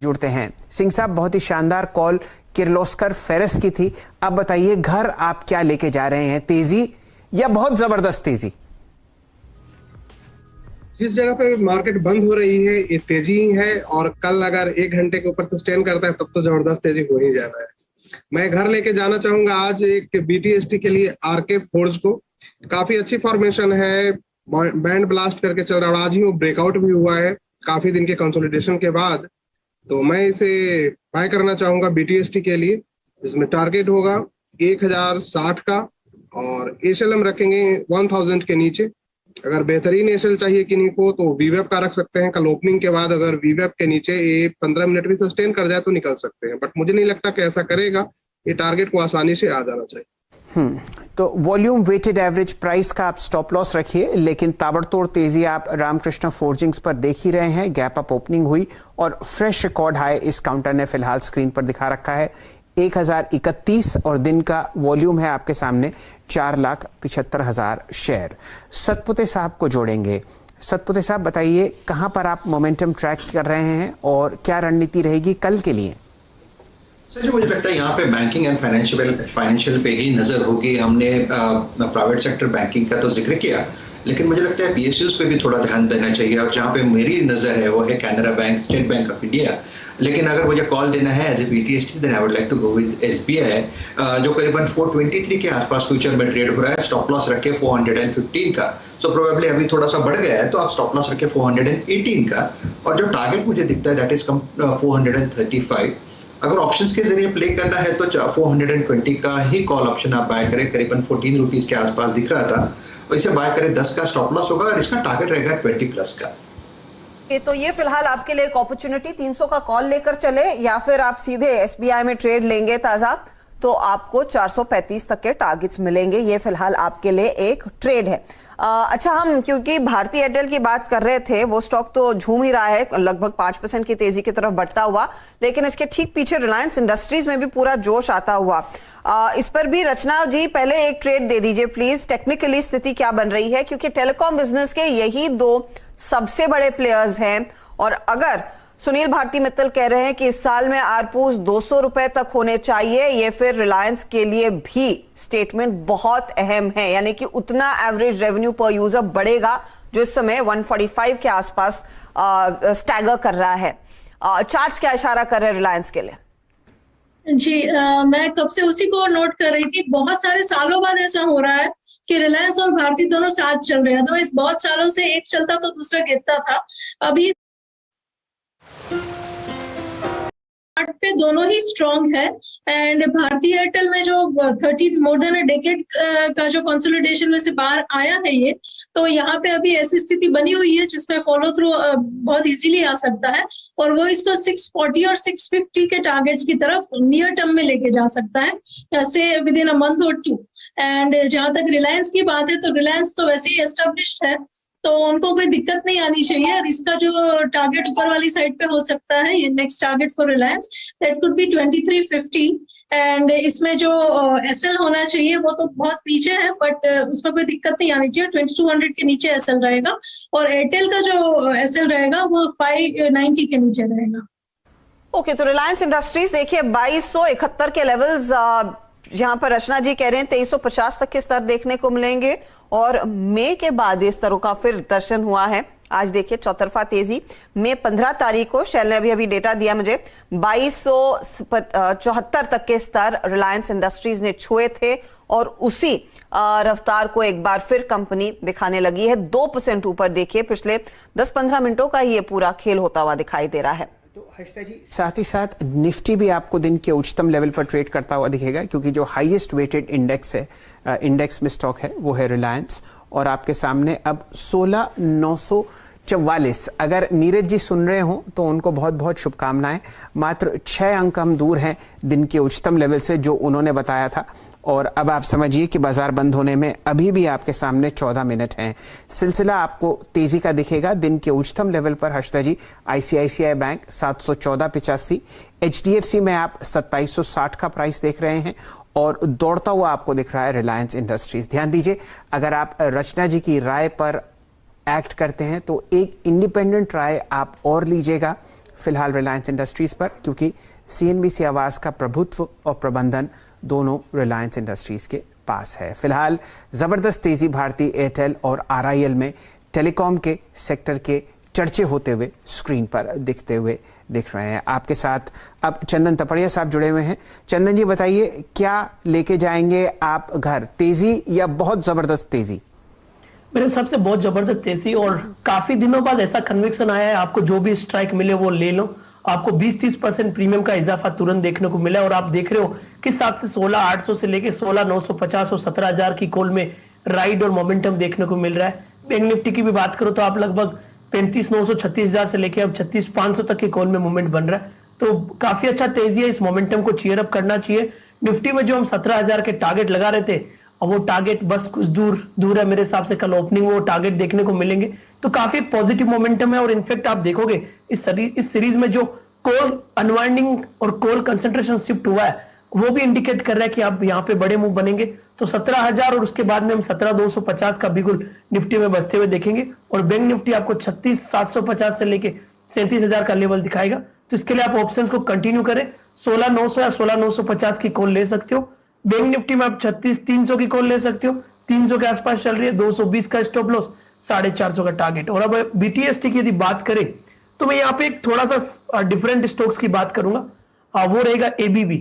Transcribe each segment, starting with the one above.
जुड़ते हैं। सिंह साहब, बहुत ही शानदार कॉल किर्लोस्कर फेरस की थी। अब बताइए, घर आप क्या लेके जा रहे हैं, तेजी या बहुत जबरदस्त तेजी? जिस जगह पे मार्केट बंद हो रही है ये तेजी ही है, और कल अगर 1 घंटे के ऊपर सस्टेन करता है तब तो जबरदस्त तेजी हो ही जा रहा है। मैं घर लेके जाना चाहूंगा आज एक बीटीएसटी के लिए आरके फोर्ज को। काफी अच्छी फॉर्मेशन है, बैंड ब्लास्ट करके चल रहा है और आज ही वो ब्रेकआउट भी हुआ है काफी दिन के कंसोलिडेशन के बाद। तो मैं इसे बाय करना चाहूंगा बीटीएसटी के लिए। इसमें टारगेट होगा 1060 का और एसएलएम रखेंगे 1000 के नीचे। अगर बेहतरीन एसएल चाहिए किन्हीं को तो वीवेब का रख सकते हैं। कल ओपनिंग के बाद अगर वीवेब के नीचे ये 15 मिनट भी सस्टेन कर जाए तो निकल सकते हैं, बट मुझे नहीं लगता कि ऐसा करेगा। ये टारगेट को आसानी से आ जाना चाहिए। तो वॉल्यूम वेटेड एवरेज प्राइस का आप स्टॉप लॉस रखिए, लेकिन ताबड़तोड़ तेजी आप रामकृष्ण फोर्जिंग्स पर देख ही रहे हैं। गैप अप ओपनिंग हुई और फ्रेश रिकॉर्ड हाई इस काउंटर ने फिलहाल स्क्रीन पर दिखा रखा है 1031 और दिन का वॉल्यूम है आपके सामने 4,75,000 शेयर। सतपुते साहब को जोड़ेंगे। सतपुते साहब, बताइए कहां पर आप मोमेंटम ट्रैक कर रहे हैं और क्या रणनीति रहेगी कल के लिए? सर जी, मुझे लगता है यहाँ पे बैंकिंग एंड फाइनेंशियल पे ही नजर होगी। हमने प्राइवेट सेक्टर बैंकिंग का तो जिक्र किया, लेकिन मुझे लगता है पीएसयूज पे भी थोड़ा ध्यान देना चाहिए। और जहाँ पे मेरी नजर है वो है Canara bank, State Bank of India. लेकिन अगर मुझे कॉल देना है as a BTST then I would like to go with SBI, जो करीबन 423 के आसपास फ्यूचर में ट्रेड हो रहा है। स्टॉप लॉस रखे 415 का, सो प्रोबेबली अभी थोड़ा सा बढ़ गया है तो आप स्टॉप लॉस रखे 418 का। और जो टारगेट मुझे दिखता है दैट इज 435। अगर ऑप्शंस के जरिए प्ले करना है तो 420 का ही कॉल ऑप्शन आप बाय करें, करीबन 14 रुपीज के आसपास दिख रहा था। और इसे बाय करें, 10 का स्टॉप लॉस होगा और इसका टारगेट रहेगा 20 प्लस का। तो ये फिलहाल आपके लिए एक अपॉर्चुनिटी, 300 का कॉल लेकर चले या फिर आप सीधे एसबीआई में ट्रेड लेंगे ताजा, तो आपको 435 तक के टारगेट्स मिलेंगे। ये फिलहाल आपके लिए एक ट्रेड है। अच्छा, हम क्योंकि भारतीय एयरटेल की बात कर रहे थे, वो स्टॉक तो झूम ही रहा है लगभग 5% की तेजी की तरफ बढ़ता हुआ, लेकिन इसके ठीक पीछे रिलायंस इंडस्ट्रीज में भी पूरा जोश आता हुआ। इस पर भी रचना जी पहले एक ट्रेड दे दीजिए प्लीज। टेक्निकली स्थिति क्या बन रही है, क्योंकि टेलीकॉम बिजनेस के यही दो सबसे बड़े प्लेयर्स हैं और अगर सुनील भारती मित्तल कह रहे हैं कि इस साल में आरपूस 200 रुपए तक होने चाहिए, ये फिर रिलायंस के लिए भी स्टेटमेंट बहुत अहम है। यानी कि उतना एवरेज रेवेन्यू पर यूजर बढ़ेगा जो इस समय 145 के आसपास स्टैगर कर रहा है। चार्ट्स क्या इशारा कर रहे हैं रिलायंस के लिए? जी, मैं कब से उसी को नोट कर रही थी। बहुत सारे सालों बाद ऐसा हो रहा है कि रिलायंस और भारती दोनों साथ चल रहे हैं। तो इस बहुत सालों से एक चलता तो दूसरा गिरता था। अभी पे दोनों ही स्ट्रॉन्ग है। एंड भारतीय एयरटेल में जो 30 मोर देन अ डेकेड का जो कंसोलिडेशन में से बाहर आया है ये, तो यहाँ पे अभी ऐसी स्थिति बनी हुई है जिसमें फॉलो थ्रू बहुत इजीली आ सकता है और वो इसको 640 और 650 के टारगेट्स की तरफ नियर टर्म में लेके जा सकता है, से विद इन अ मंथ और 2। एंड जहां तक रिलायंस की बात है तो रिलायंस तो वैसे ही एस्टेब्लिश्ड है तो उनको कोई दिक्कत नहीं आनी चाहिए। और इसका जो टारगेट ऊपर वाली साइड पे हो सकता है, ये next target for Reliance that could be 2350। And इसमें जो एसएल होना चाहिए वो तो बहुत नीचे है, बट उसमें कोई दिक्कत नहीं आनी चाहिए। 2200 के नीचे एसएल रहेगा और एयरटेल का जो एसएल रहेगा वो 590 के नीचे रहेगा। ओके, तो रिलायंस इंडस्ट्रीज देखिए 2271 के लेवल्स यहाँ पर रचना जी कह रहे हैं 2350 तक के स्तर देखने को मिलेंगे और मई के बाद इस स्तरों का फिर दर्शन हुआ है। आज देखिए चौतरफा तेजी। मई 15 तारीख को शैल ने अभी डेटा दिया मुझे, 2274 तक के स्तर रिलायंस इंडस्ट्रीज ने छुए थे और उसी रफ्तार को एक बार फिर कंपनी दिखाने लगी है। 2% ऊपर देखिए पिछले 10-15 मिनटों का ये पूरा खेल होता हुआ दिखाई दे रहा है। तो हर्षिता जी, साथ ही साथ निफ्टी भी आपको दिन के उच्चतम लेवल पर ट्रेड करता हुआ दिखेगा, क्योंकि जो हाईएस्ट वेटेड इंडेक्स है, इंडेक्स में स्टॉक है वो है रिलायंस और आपके सामने अब 16,944। अगर नीरज जी सुन रहे हो तो उनको बहुत बहुत शुभकामनाएं। मात्र 6 अंक हम दूर हैं दिन के उच्चतम लेवल से जो उन्होंने बताया था। और अब आप समझिए कि बाजार बंद होने में अभी भी आपके सामने 14 मिनट हैं। सिलसिला आपको तेजी का दिखेगा दिन के उच्चतम लेवल पर। हर्षिता जी, आईसीआईसीआई बैंक 714.85, एचडीएफसी में आप 2760 का प्राइस देख रहे हैं और दौड़ता हुआ आपको दिख रहा है रिलायंस इंडस्ट्रीज। ध्यान दीजिए, अगर आप रचना जी की राय पर एक्ट करते हैं तो एक इंडिपेंडेंट राय आप और लीजिएगा। फिलहाल रिलायंस इंडस्ट्रीज पर, क्योंकि CNBC आवास का प्रभुत्व और प्रबंधन दोनों रिलायंस इंडस्ट्रीज के पास है। फिलहाल जबरदस्त तेजी भारती एयरटेल और RIL में टेलीकॉम के सेक्टर के चर्चे होते हुए स्क्रीन पर दिखते हुए दिख रहे हैं। आपके साथ अब चंदन तपड़िया साहब जुड़े हुए हैं। चंदन जी बताइए, क्या लेके जाएंगे आप घर, तेजी या बहुत जबरदस्त तेजी? मेरे हिसाब से बहुत जबरदस्त तेजी, और काफी दिनों बाद ऐसा कन्विक्शन आया है, आपको जो भी स्ट्राइक मिले वो ले लो। आपको 20-30% प्रीमियम का इजाफा तुरंत देखने को मिला, और आप देख रहे हो किस हिसाब से 16,800 से लेके 16,950 और 17,000 की कॉल में राइड और मोमेंटम देखने को मिल रहा है। बैंक निफ्टी की भी बात करो तो आप लगभग 35,900 36,000 से लेके अब 36,500 तक की कॉल में मूवमेंट बन रहा है, तो काफी अच्छा तेजी है। इस मोमेंटम को चीयर अप करना चाहिए। निफ्टी में जो हम 17,000 के टारगेट लगा रहे थे, और वो टारगेट बस कुछ दूर है मेरे हिसाब से। कल ओपनिंग वो टारगेट देखने को मिलेंगे, तो काफी पॉजिटिव मोमेंटम है। और इनफैक्ट आप देखोगे इस सीरीज में जो कॉल अनवाइंडिंग और कॉल कंसंट्रेशन शिफ्ट हुआ है, वो भी इंडिकेट कर रहा है कि आप यहाँ पे बड़े मूव बनेंगे। तो 17,000 और उसके बाद में हम 17,250 का बिल्कुल निफ्टी में बचते हुए देखेंगे, और बैंक निफ्टी आपको 36,750 से लेके 37,000 का लेवल दिखाएगा। तो इसके लिए आप ऑप्शंस को कंटिन्यू करें। 16,900 या 16,950 की कॉल ले सकते हो। बैंक निफ्टी में आप 36,300 की कॉल ले सकते हो, 300 के आसपास चल रही है, 220 का स्टॉप लॉस, 450 का टारगेट। और अब BTST की यदि बात करें तो मैं यहाँ पे एक थोड़ा सा डिफरेंट स्टॉक्स की बात करूंगा, वो रहेगा ABB।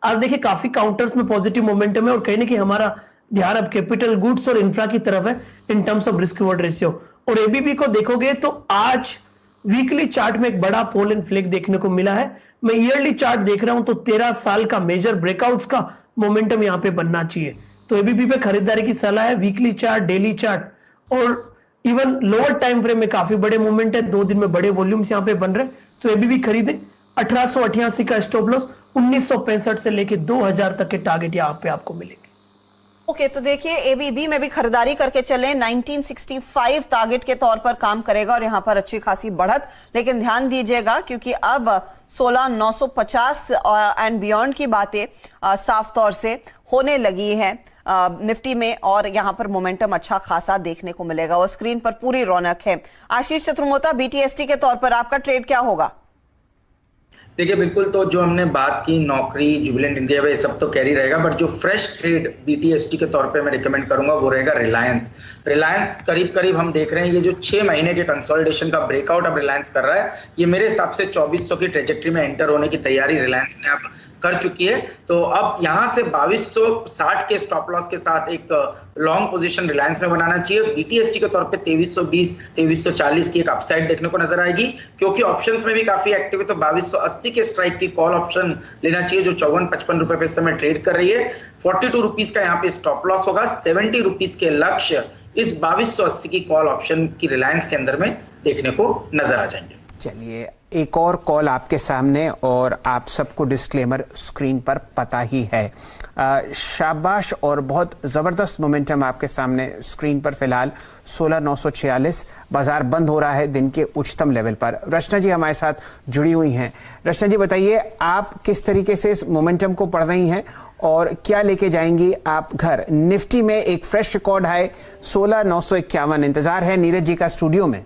आज देखिए काफी काउंटर्स में पॉजिटिव मोमेंटम है, और कहीं ना कहीं हमारा ध्यान अब कैपिटल गुड्स और इंफ्रा की तरफ है in terms of risk reward ratio. और ABB को देखोगे तो आज वीकली चार्ट में एक बड़ा पोल एंड फ्लेग देखने को मिला है। मैं ईयरली चार्ट देख रहा हूं तो 13 साल का मेजर ब्रेकआउट्स का मोमेंटम यहां पे बनना चाहिए। तो ABB पे खरीदारी की सलाह है। वीकली चार्ट, डेली चार्ट और इवन लोअर टाइम फ्रेम में काफी बड़े मूवमेंट है, 2 दिन में बड़े वॉल्यूम्स यहां पे बन रहे हैं। तो ABB खरीदे। 1888 का स्टॉप लॉस, 1965 से लेके 2000 तक के टारगेट यहाँ पे आपको मिलेंगे। ओके, तो देखिए ABB में भी खरीदारी करके चले। 1965 टारगेट के तौर पर काम करेगा, और यहां पर अच्छी खासी बढ़त। लेकिन ध्यान दीजिएगा क्योंकि अब 16,950 एंड बियॉन्ड की बातें साफ तौर से होने लगी है निफ्टी में, और यहां पर मोमेंटम अच्छा खासा देखने को मिलेगा और स्क्रीन पर पूरी रौनक है। आशीष चतुर्मोता, BTST के तौर पर आपका ट्रेड क्या होगा? देखिए बिल्कुल, तो जो हमने बात की नौकरी, जुबिलेंट इंडिया, ये सब तो कैरी रहेगा, बट जो फ्रेश ट्रेड BTST के तौर पे मैं रिकमेंड करूंगा वो रहेगा रिलायंस। करीब हम देख रहे हैं ये जो 6 महीने के कंसोलिडेशन का ब्रेकआउट अब रिलायंस कर रहा है, ये मेरे हिसाब से 2400 की ट्रेजेक्ट्री में एंटर होने की तैयारी रिलायंस ने अब कर चुकी है। तो अब यहां से 2260 के स्टॉप लॉस के साथ एक लॉन्ग पोजीशन रिलायंस में बनाना चाहिए। BTST के तौर पे 2320 2340 की एक अपसाइड देखने को नजर आएगी, क्योंकि ऑप्शंस में भी काफी एक्टिव है। तो 2280 के स्ट्राइक की कॉल ऑप्शन लेना चाहिए, जो 54-55 रुपए पे इस समय ट्रेड कर रही है। 42 रुपीज का यहाँ पे स्टॉप लॉस होगा। 70 रुपीज के लक्ष्य इस 2280 की कॉल ऑप्शन की रिलायंस के अंदर में देखने को नजर आ जाएंगे। चलिए, एक और कॉल आपके सामने, और आप सबको डिस्क्लेमर स्क्रीन पर पता ही है। शाबाश, और बहुत ज़बरदस्त मोमेंटम आपके सामने स्क्रीन पर। फिलहाल 16,946 बाजार बंद हो रहा है दिन के उच्चतम लेवल पर। रचना जी हमारे साथ जुड़ी हुई हैं। रचना जी बताइए, आप किस तरीके से इस मोमेंटम को पढ़ रही हैं और क्या लेके जाएंगी आप घर? निफ्टी में एक फ्रेश रिकॉर्ड है 16,951। इंतजार है नीरज जी का स्टूडियो में।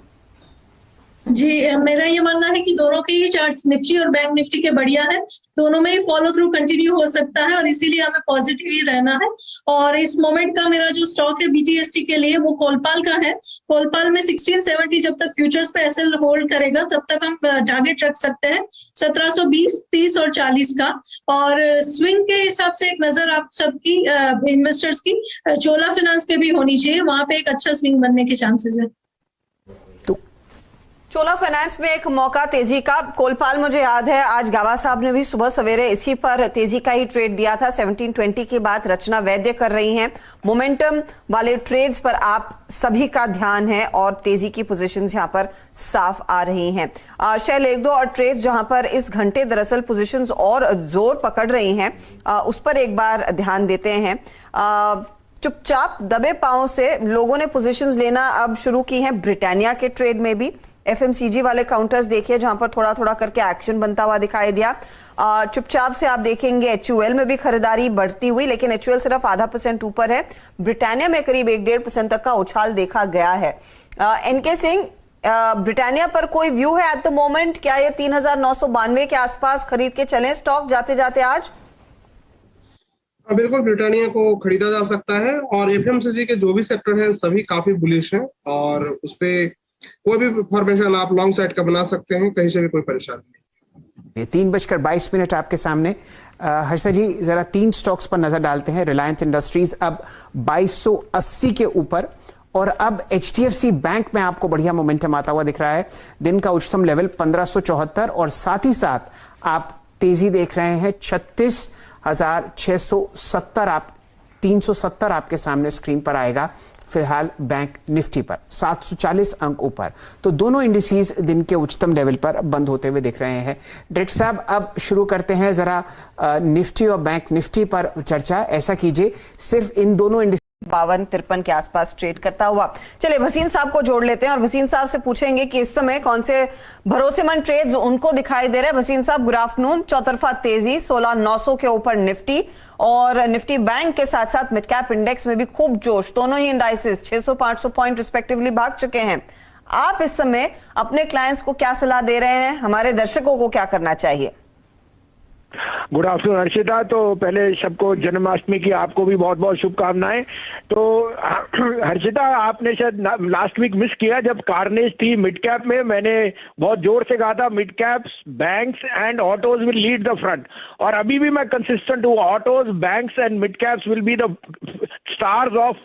जी, मेरा ये मानना है कि दोनों के ही चार्ट्स, निफ्टी और बैंक निफ्टी के बढ़िया है। दोनों में ही फॉलो थ्रू कंटिन्यू हो सकता है, और इसीलिए हमें पॉजिटिव ही रहना है। और इस मोमेंट का मेरा जो स्टॉक है BTST के लिए, वो कोलपाल का है। कोलपाल में 1670 जब तक फ्यूचर्स पे SL होल्ड करेगा तब तक हम टारगेट रख सकते हैं 1720, 30 और 40 का। और स्विंग के हिसाब से एक नजर आप सबकी इन्वेस्टर्स की चोला फाइनेंस पे भी होनी चाहिए, वहां पे एक अच्छा स्विंग बनने के चांसेस है। चोला फाइनेंस में एक मौका तेजी का। कोलपाल मुझे याद है आज गावा साहब ने भी सुबह सवेरे इसी पर तेजी का ही ट्रेड दिया था। 1720 के बाद रचना वैद्य कर रही हैं। मोमेंटम वाले ट्रेड्स पर आप सभी का ध्यान है, और तेजी की पोजीशंस यहां पर साफ आ रही हैं। शैल, एक दो और ट्रेड्स जहां पर इस घंटे दरअसल पोजीशंस और जोर पकड़ रही हैं, उस पर एक बार ध्यान देते हैं। चुपचाप दबे पांव से लोगों ने पोजीशंस लेना अब शुरू की हैं ब्रिटानिया के ट्रेड में भी। FMCG वाले काउंटर्स देखिए जहां पर थोड़ा थोड़ा करके एक्शन बनता हुआ दिखाई दिया। चुपचाप से आप देखेंगे HUL में भी खरीदारी बढ़ती हुई, लेकिन HUL सिर्फ 0.5% ऊपर है। ब्रिटानिया में करीब 1-1.5% तक का उछाल देखा गया है। NK सिंह, ब्रिटानिया पर कोई व्यू है एट द मोमेंट? क्या ये 3,992 के आसपास खरीद के चलें स्टॉक जाते जाते आज? बिल्कुल ब्रिटानिया को खरीदा जा सकता है और एफएमसीजी के जो भी सेक्टर हैं सभी काफी बुलिश हैं और उस पे कोई भी फॉर्मेशन आप लॉन्ग साइड का बना सकते हैं, कहीं से भी कोई परेशानी नहीं। 3:22 आपके सामने। हर्षा जी जरा 3 स्टॉक्स पर नजर डालते हैं। रिलायंस इंडस्ट्रीज अब 2280 के ऊपर और अब HDFC बैंक में आपको बढ़िया मोमेंटम आता हुआ दिख रहा है। दिन का उच्चतम लेवल 1574 और साथ ही साथ आप तेजी देख रहे हैं 36,670। आप 370 आपके सामने स्क्रीन पर आएगा फिलहाल बैंक निफ्टी पर 740 अंक ऊपर। तो दोनों इंडिसेस दिन के उच्चतम लेवल पर बंद होते हुए दिख रहे हैं। डायरेक्टर साहब अब शुरू करते हैं जरा निफ्टी और बैंक निफ्टी पर चर्चा। ऐसा कीजिए, सिर्फ इन दोनों इंडिसेस 52-53 के आसपास ट्रेड करता हुआ। चलिए भसीन साहब को जोड़ लेते हैं और भसीन साहब से पूछेंगे कि इस समय कौन से भरोसेमंद ट्रेड्स उनको दिखाई दे रहे हैं। भसीन साहब गुड आफ्टरनून। चौतरफा तेजी 16,900 के ऊपर निफ्टी और निफ्टी बैंक के साथ साथ मिड कैप इंडेक्स में भी खूब जोश। दोनों ही इंडाइसेस 600-500 पॉइंट रिस्पेक्टिवली भाग चुके हैं। आप इस समय अपने क्लाइंट्स को क्या सलाह दे रहे हैं? हमारे दर्शकों को क्या करना चाहिए? Good afternoon Harshita. तो पहले सबको जन्माष्टमी की आपको भी बहुत बहुत शुभकामनाएं। तो हर्षिता आपने शायद लास्ट वीक मिस किया जब कार्नेज थी मिड कैप में, मैंने बहुत जोर से कहा था mid caps banks and autos will lead the front और अभी भी मैं कंसिस्टेंट हूँ। Autos banks and mid caps will be the stars of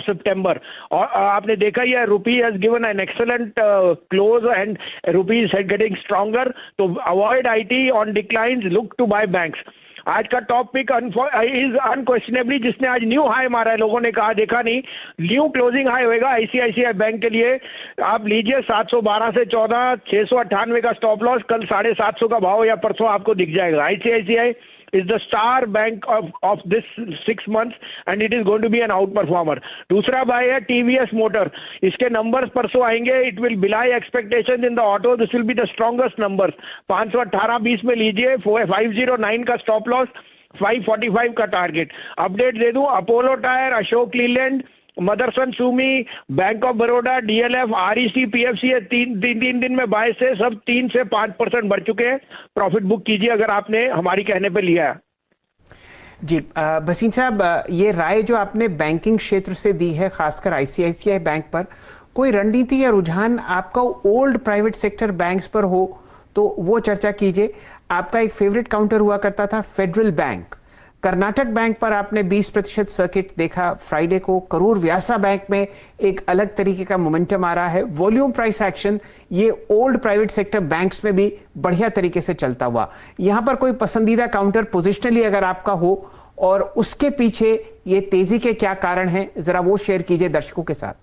September. और आपने देखा ही है rupee has given an excellent close and rupee is getting stronger. तो avoid IT on declines, look to buy banks. आज का top pick is unquestionably जिसने आज न्यू हाई मारा है, लोगों ने कहा देखा नहीं, न्यू क्लोजिंग हाई होएगा आईसीआईसीआई बैंक के लिए। आप लीजिए 712 से 14, 698 का स्टॉप लॉस, कल 750 का भाव या परसों आपको दिख जाएगा। ICICI is the star bank of this 6 months and it is going to be an out performer. दूसरा बाय है TVS मोटर, इसके नंबर्स परसों आएंगे, it will belie expectations in the auto, this will be the strongest numbers. 518-20 में लीजिए, 509 का stop loss, 545 का target. Update दे दूं, Apollo tyre, Ashok Leyland, Motherson Sumi, bank of Baroda, DLF, REC, PFC तीन दिन में बाय से सब 3 से 5% बढ़ चुके हैं। प्रॉफिट बुक कीजिए अगर आपने हमारी कहने पे लिया है। जी भसीन साहब, ये राय जो आपने बैंकिंग क्षेत्र से दी है खासकर आईसीआईसीआई बैंक पर, कोई रणनीति या रुझान आपका ओल्ड प्राइवेट सेक्टर बैंक्स पर हो तो वो चर्चा कीजिए। आपका एक फेवरेट काउंटर हुआ करता था फेडरल बैंक। कर्नाटक बैंक पर आपने 20% सर्किट देखा फ्राइडे को। करूर व्यासा बैंक में एक अलग तरीके का मोमेंटम आ रहा है। वॉल्यूम प्राइस एक्शन ये ओल्ड प्राइवेट सेक्टर बैंक्स में भी बढ़िया तरीके से चलता हुआ। यहां पर कोई पसंदीदा काउंटर पोजिशनली अगर आपका हो और उसके पीछे ये तेजी के क्या कारण हैं, जरा वो शेयर कीजिए दर्शकों के साथ।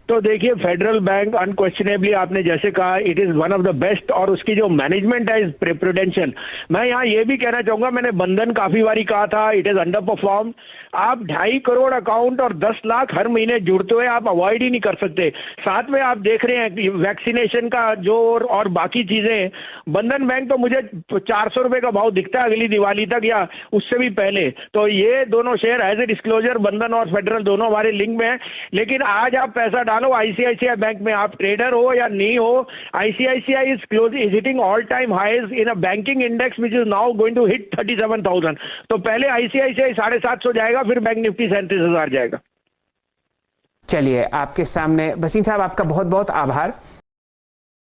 तो देखिए फेडरल बैंक अनक्वेश्चनेबली आपने जैसे कहा it is one of the best और उसकी जो मैनेजमेंट है इज प्रूडेंशियल। मैं यहाँ ये भी कहना चाहूंगा, मैंने बंधन काफी बारी कहा था इट इज अंडर परफॉर्म। आप 2.5 करोड़ अकाउंट और 10 लाख हर महीने जुड़ते हुए आप अवॉइड ही नहीं कर सकते। साथ में आप देख रहे हैं वैक्सीनेशन का जोर और बाकी चीजें। बंधन बैंक तो मुझे 400 रुपए का भाव दिखता है अगली दिवाली तक या उससे भी पहले। तो ये दोनों शेयर एज ए डिस्क्लोजर बंधन और फेडरल दोनों हमारे लिंक में है। लेकिन आज आप पैसा डालो आईसीआईसीआई बैंक में, आप ट्रेडर हो या नहीं हो, ICICI is hitting all time highs in a banking index which is now going to hit 37,000। तो पहले आईसीआईसीआई 750 जाएगा, फिर बैंक निफ्टी 37,000 जाएगा। चलिए आपके सामने भसीन साहब, आपका बहुत बहुत आभार।